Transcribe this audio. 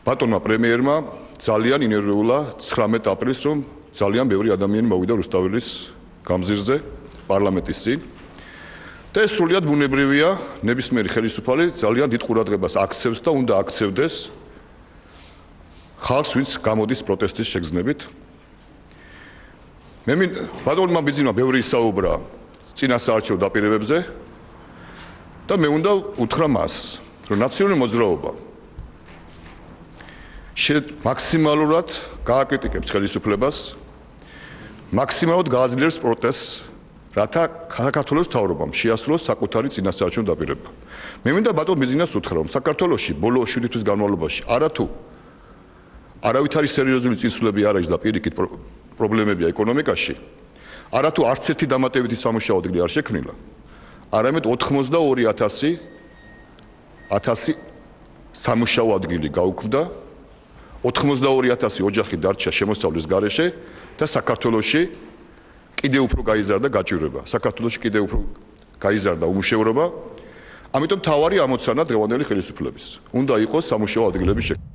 ბატონმა პრემიერმა ძალიან ინერვიულა 19 აპრილს რომ ძალიან ბევრი ადამიანი მოვიდა რუსთაველის გამზირზე პარლამენტის წინ და ეს სრულიად ბუნებრივია ნებისმიერი ხელისუფალი ძალიან დიდ ყურადღებას აქცევს და უნდა აქცევდეს ხალხს ვინც გამოდის პროტესტის შეგრძნებით მე ბატონმა ბიძინმა ბევრი ისაუბრა წინასაარჩევნო დაპირებებზე და მე უნდა უთხრა მას რომ ნაციონალური მოძრაობა მაქსიმალურად გააკრიტიკებს ხელისუფლებას მაქსიმალურად გააძლიერებს პროტესტს რათა საქართველოს მთავრობამ შეასრულოს საკუთარი წინასაარჩევნო დაპირება. მე მინდა ბატონ ბიძინას უთხრა რომ საქართველოში ბოლო 7 თვის განმავლობაში არათუ არავითარი სერიოზული წინსვლები არ არის და პირიქით პრობლემებია ეკონომიკაში არათუ არც ერთი დამატებითი სამუშაო ადგილი არ შექმნილა არამედ 82,000 სამუშაო ადგილი გაუქმდა 82,000 ოჯახი დარჩა შემოსავლის გარეშე და საქართველოში კიდევ უფრო გაიზარდა გაჭირვება საქართველოში კიდევ უფრო გაიზარდა უმუშევრობა ამიტომ თავარი ამოცანა დღევანდელი ხელისუფლების უნდა იყოს სამუშაო ადგილების